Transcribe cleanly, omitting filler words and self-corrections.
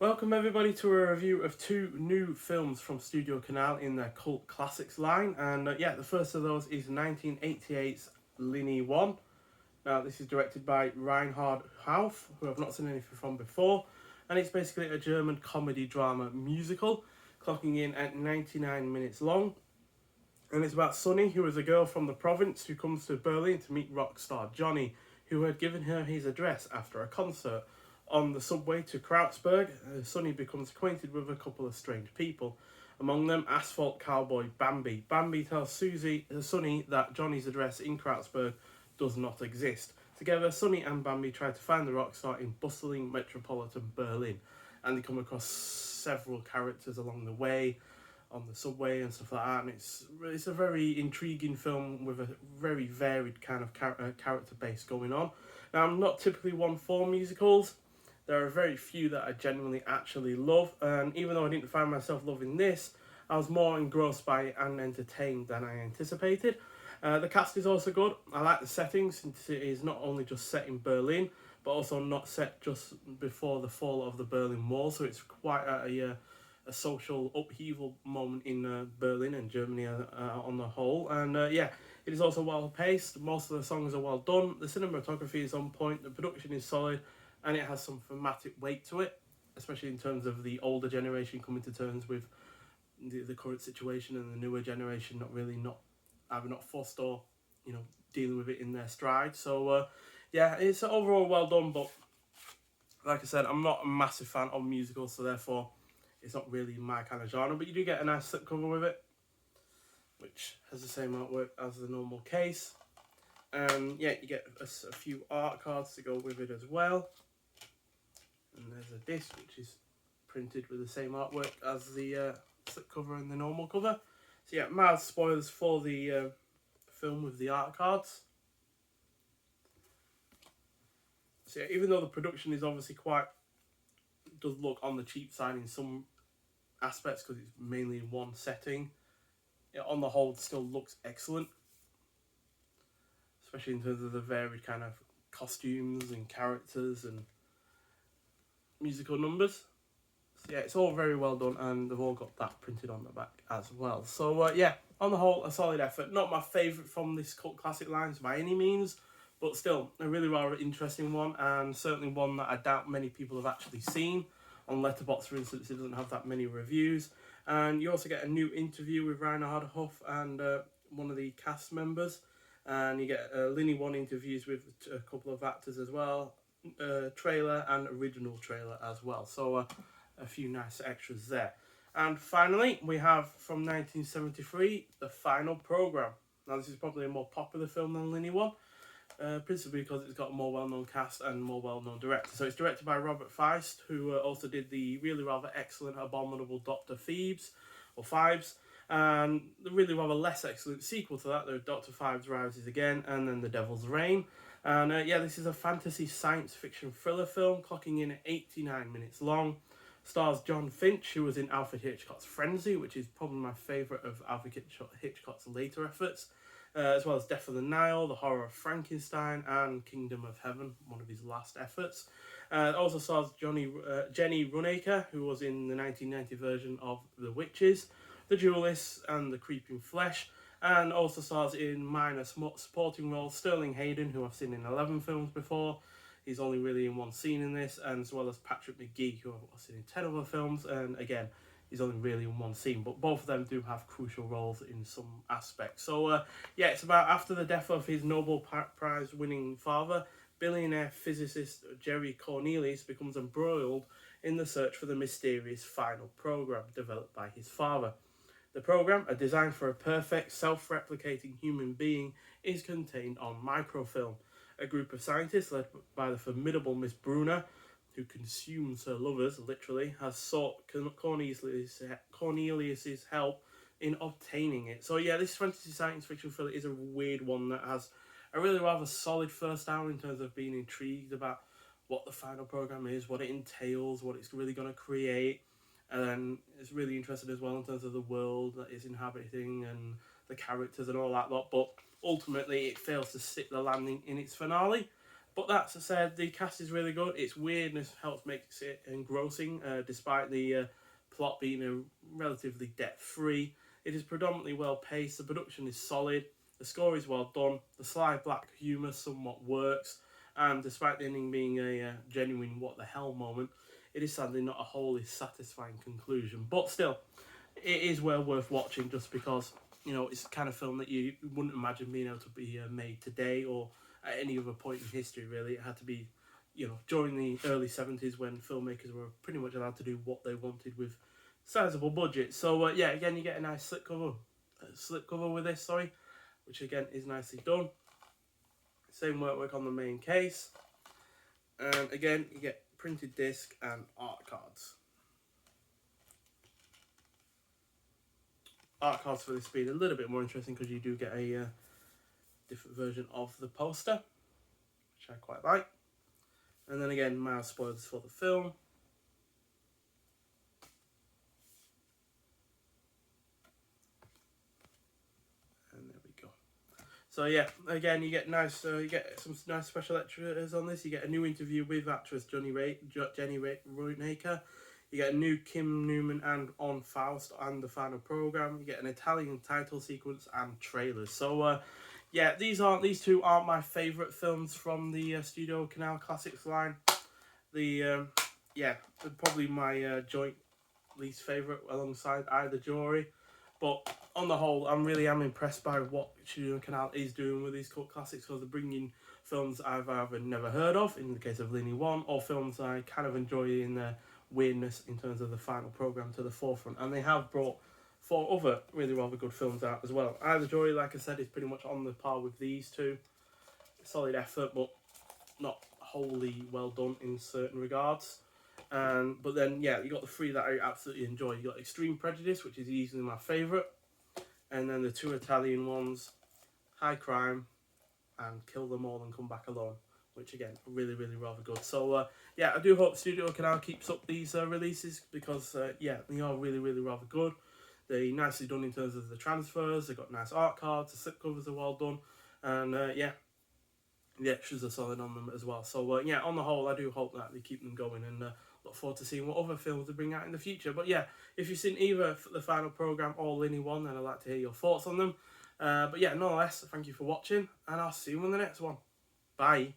Welcome everybody to a review of two new films from StudioCanal in their cult classics line, and the first of those is 1988's Linie 1. Now this is directed by Reinhard Hauf, who I've not seen anything from before, and it's basically a German comedy drama musical, clocking in at 99 minutes long, and it's about Sunny, who is a girl from the province who comes to Berlin to meet rock star Johnny, who had given her his address after a concert. On the subway to Krautsberg, Sunny becomes acquainted with a couple of strange people. Among them, asphalt cowboy Bambi. Bambi tells Sunny that Johnny's address in Krautsberg does not exist. Together, Sunny and Bambi try to find the rock star in bustling metropolitan Berlin, and they come across several characters along the way, on the subway and stuff like that. And it's a very intriguing film with a very varied kind of character base going on. Now, I'm not typically one for musicals. There are very few that I genuinely actually love, and even though I didn't find myself loving this, I was more engrossed by it and entertained than I anticipated. The cast is also good. I like the setting, since it is not only just set in Berlin, but also not set just before the fall of the Berlin Wall, so it's quite a social upheaval moment in Berlin and Germany on the whole. And it is also well paced. Most of the songs are well done. The cinematography is on point. The production is solid, and it has some thematic weight to it, especially in terms of the older generation coming to terms with the current situation, and the newer generation either not forced or dealing with it in their stride. So it's overall well done, but like I said, I'm not a massive fan of musicals, so therefore it's not really my kind of genre. But you do get a nice slipcover with it, which has the same artwork as the normal case. And you get a few art cards to go with it as well. And there's a disc which is printed with the same artwork as the slipcover and the normal cover. So mild spoilers for the film with the art cards. So even though the production is obviously does look on the cheap side in some aspects because it's mainly in one setting, on the whole it still looks excellent, especially in terms of the varied kind of costumes and characters and musical numbers. So it's all very well done, and they've all got that printed on the back as well. So on the whole, a solid effort. Not my favourite from this cult classic lines by any means, but still a really rather interesting one, and certainly one that I doubt many people have actually seen. On Letterboxd, for instance, it doesn't have that many reviews. And you also get a new interview with Reinhard Huff and one of the cast members, and you get Linie 1 interviews with a couple of actors as well, trailer and original trailer as well. So a few nice extras there. And finally, we have from 1973, The Final Program. Now, this is probably a more popular film than Linie 1, principally because it's got a more well-known cast and more well-known director. So it's directed by Robert Feist, who also did the really rather excellent Abominable Dr. Phibes, and the really rather less excellent sequel to that, the Dr. Phibes Rises Again, and then The Devil's Reign. And this is a fantasy science fiction thriller film, clocking in at 89 minutes long. Stars John Finch, who was in Alfred Hitchcock's Frenzy, which is probably my favourite of Alfred Hitchcock's later efforts, as well as Death of the Nile, The Horror of Frankenstein, and Kingdom of Heaven, one of his last efforts. It also stars Jenny Runacre, who was in the 1990 version of The Witches, The Duelists, and The Creeping Flesh, and also stars in minor supporting roles Sterling Hayden, who I've seen in 11 films before. He's only really in one scene in this, and as well as Patrick McGee, who I've seen in 10 other films, and again, he's only really in one scene, but both of them do have crucial roles in some aspects. So it's about after the death of his Nobel Prize winning father, billionaire physicist Jerry Cornelius becomes embroiled in the search for the mysterious final program developed by his father. The program, a design for a perfect, self-replicating human being, is contained on microfilm. A group of scientists led by the formidable Miss Brunner, who consumes her lovers, literally, has sought Cornelius's help in obtaining it. So this fantasy science fiction thriller is a weird one that has a really rather solid first hour in terms of being intrigued about what the final program is, what it entails, what it's really going to create. And then it's really interesting as well in terms of the world that it's inhabiting and the characters and all that lot. But ultimately, it fails to stick the landing in its finale. But that said, the cast is really good. Its weirdness helps make it engrossing, despite the plot being relatively depth-free. It is predominantly well-paced, the production is solid, the score is well done, the sly black humour somewhat works, and despite the ending being a genuine what the hell moment, it is sadly not a wholly satisfying conclusion. But still, it is well worth watching just because, you know, it's the kind of film that you wouldn't imagine being able to be made today or at any other point in history, really. It had to be, you know, during the early 70s when filmmakers were pretty much allowed to do what they wanted with sizable budgets. So, yeah, again, you get a nice slip cover with this, which again is nicely done. Same artwork on the main case. And again, you get printed disc and art cards. Art cards for this being a little bit more interesting because you do get a different version of the poster, which I quite like. And then again, mild spoilers for the film. And there we go. So yeah, again, you get you get some nice special extras on this. You get a new interview with actress Jenny Raynaker. You get a new Kim Newman and on Faust and the final program. You get an Italian title sequence and trailers. So yeah, these two aren't my favourite films from the StudioCanal Classics line. Yeah, they're probably my joint least favourite alongside Either Jury. But on the whole, I really am impressed by what StudioCanal is doing with these cult classics, because they're bringing films I've either never heard of, in the case of Linie 1, or films I kind of enjoy in their weirdness in terms of the final program to the forefront. And they have brought 4 other really rather good films out as well. Either Joy, like I said, is pretty much on the par with these two. Solid effort, but not wholly well done in certain regards. But then, yeah, you got the 3 that I absolutely enjoy. You got Extreme Prejudice, which is easily my favourite, and then the 2 Italian ones, High Crime and Kill Them All and Come Back Alone, which again, really, really rather good. So yeah, I do hope StudioCanal keeps up these releases, because yeah, they are really, really rather good. They're nicely done in terms of the transfers. They've got nice art cards. The slipcovers are well done, and yeah, the extras are solid on them as well. So yeah, on the whole, I do hope that they keep them going, and look forward to seeing what other films they bring out in the future. But yeah, if you've seen either the final program or Linie 1, then I'd like to hear your thoughts on them. But yeah, nonetheless, thank you for watching, and I'll see you in the next one. Bye.